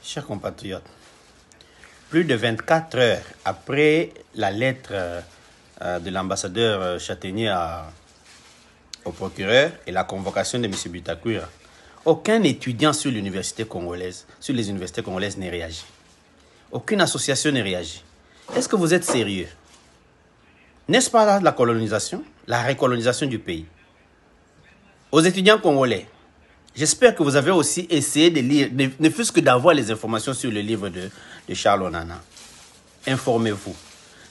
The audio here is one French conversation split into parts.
Chers compatriotes, plus de 24 heures après la lettre de l'ambassadeur Chatenier au procureur et la convocation de M. Bitakwira, aucun étudiant sur les universités congolaises n'est réagi. Aucune association n'est réagi. Est-ce que vous êtes sérieux? N'est-ce pas là la colonisation, la récolonisation du pays? Aux étudiants congolais, j'espère que vous avez aussi essayé de lire, ne fût-ce que d'avoir les informations sur le livre de Charles Onana. Informez-vous.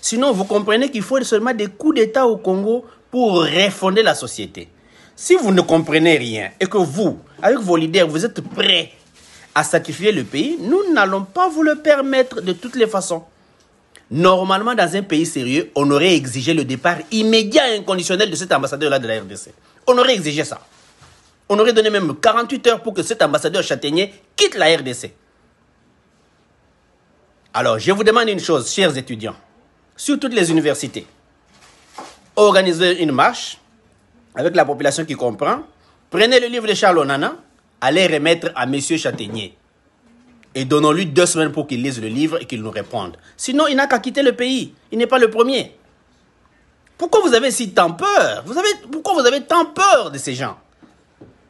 Sinon, vous comprenez qu'il faut seulement des coups d'État au Congo pour refonder la société. Si vous ne comprenez rien et que vous, avec vos leaders, vous êtes prêts à sacrifier le pays, nous n'allons pas vous le permettre de toutes les façons. Normalement, dans un pays sérieux, on aurait exigé le départ immédiat et inconditionnel de cet ambassadeur-là de la RDC. On aurait exigé ça. On aurait donné même 48 heures pour que cet ambassadeur Chatenier quitte la RDC. Alors, je vous demande une chose, chers étudiants, sur toutes les universités, organisez une marche avec la population qui comprend, prenez le livre de Charles Onana, allez remettre à M. Chatenier et donnons-lui 2 semaines pour qu'il lise le livre et qu'il nous réponde. Sinon, il n'a qu'à quitter le pays. Il n'est pas le premier. Pourquoi vous avez si tant peur? Pourquoi vous avez tant peur de ces gens?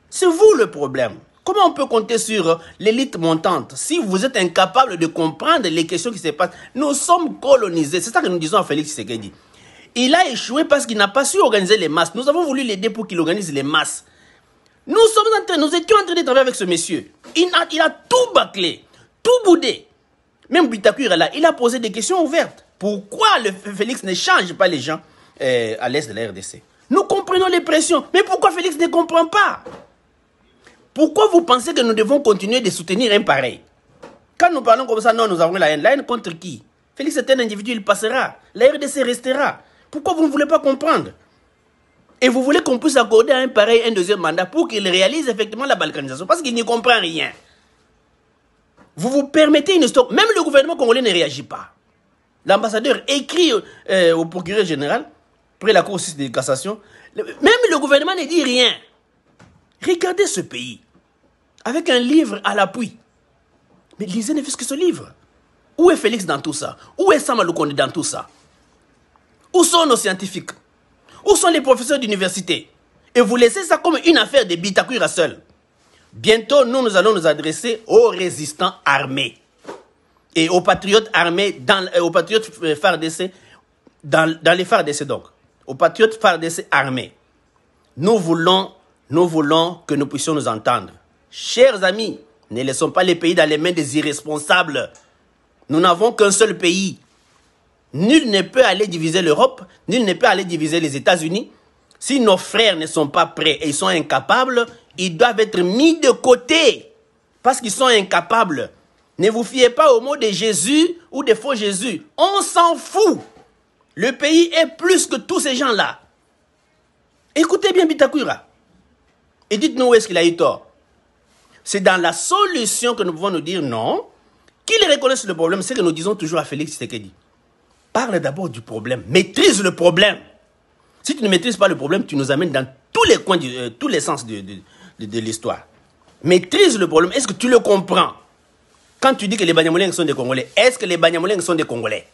C'est vous le problème. Comment on peut compter sur l'élite montante si vous êtes incapable de comprendre les questions qui se passent? Nous sommes colonisés. C'est ça que nous disons à Félix Tshisekedi. Il a échoué parce qu'il n'a pas su organiser les masses. Nous avons voulu l'aider pour qu'il organise les masses. Nous étions en train de travailler avec ce monsieur. Il a tout bâclé, tout boudé. Même Bitakwira là, il a posé des questions ouvertes. Pourquoi Félix ne change pas les gens à l'est de la RDC? Nous comprenons les pressions. Mais pourquoi Félix ne comprend pas? Pourquoi vous pensez que nous devons continuer de soutenir un pareil? Quand nous parlons comme ça, non, nous avons la haine. La haine contre qui? Félix est un individu, il passera. La RDC restera. Pourquoi vous ne voulez pas comprendre? Et vous voulez qu'on puisse accorder à un pareil un deuxième mandat pour qu'il réalise effectivement la balkanisation, parce qu'il n'y comprend rien. Vous vous permettez une histoire. Même le gouvernement congolais ne réagit pas. L'ambassadeur écrit au procureur général, après la Cour de cassation, même le gouvernement ne dit rien. Regardez ce pays, avec un livre à l'appui. Mais lisez ne fût-ce que ce livre. Où est Félix dans tout ça? Où est Sama Lukonde dans tout ça? Où sont nos scientifiques? Où sont les professeurs d'université? Et vous laissez ça comme une affaire de Bitakwira seul. Bientôt, nous allons nous adresser aux résistants armés. Et aux patriotes armés, aux patriotes FARDC, dans les FARDC donc. Aux patriotes FARDC armés. Nous voulons que nous puissions nous entendre. Chers amis, ne laissons pas les pays dans les mains des irresponsables. Nous n'avons qu'un seul pays. Nul ne peut aller diviser l'Europe, nul ne peut aller diviser les États-Unis. Si nos frères ne sont pas prêts et ils sont incapables, ils doivent être mis de côté. Parce qu'ils sont incapables. Ne vous fiez pas aux mots de Jésus ou des faux Jésus. On s'en fout. Le pays est plus que tous ces gens-là. Écoutez bien Bitakwira. Et dites-nous où est-ce qu'il a eu tort. C'est dans la solution que nous pouvons nous dire non. Qu'ils reconnaissent le problème, c'est que nous disons toujours à Félix Tshisekedi. Parle d'abord du problème. Maîtrise le problème. Si tu ne maîtrises pas le problème, tu nous amènes dans tous les coins, tous les sens de l'histoire. Maîtrise le problème. Est-ce que tu le comprends? Quand tu dis que les Banyamulenge sont des Congolais, est-ce que les Banyamulenge sont des Congolais?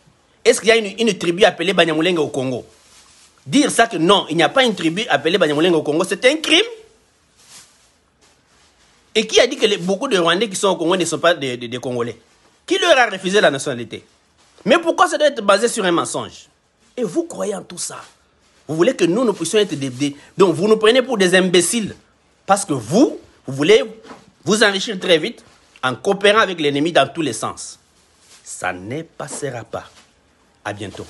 Est-ce qu'il y a une tribu appelée Banyamulenge au Congo? Dire ça que non, il n'y a pas une tribu appelée Banyamulenge au Congo, c'est un crime. Et qui a dit que beaucoup de Rwandais qui sont au Congo ne sont pas des Congolais? Qui leur a refusé la nationalité? Mais pourquoi ça doit être basé sur un mensonge? Et vous croyez en tout ça? Vous voulez que nous puissions être donc vous nous prenez pour des imbéciles. Parce que vous voulez vous enrichir très vite en coopérant avec l'ennemi dans tous les sens. Ça ne passera pas. À bientôt.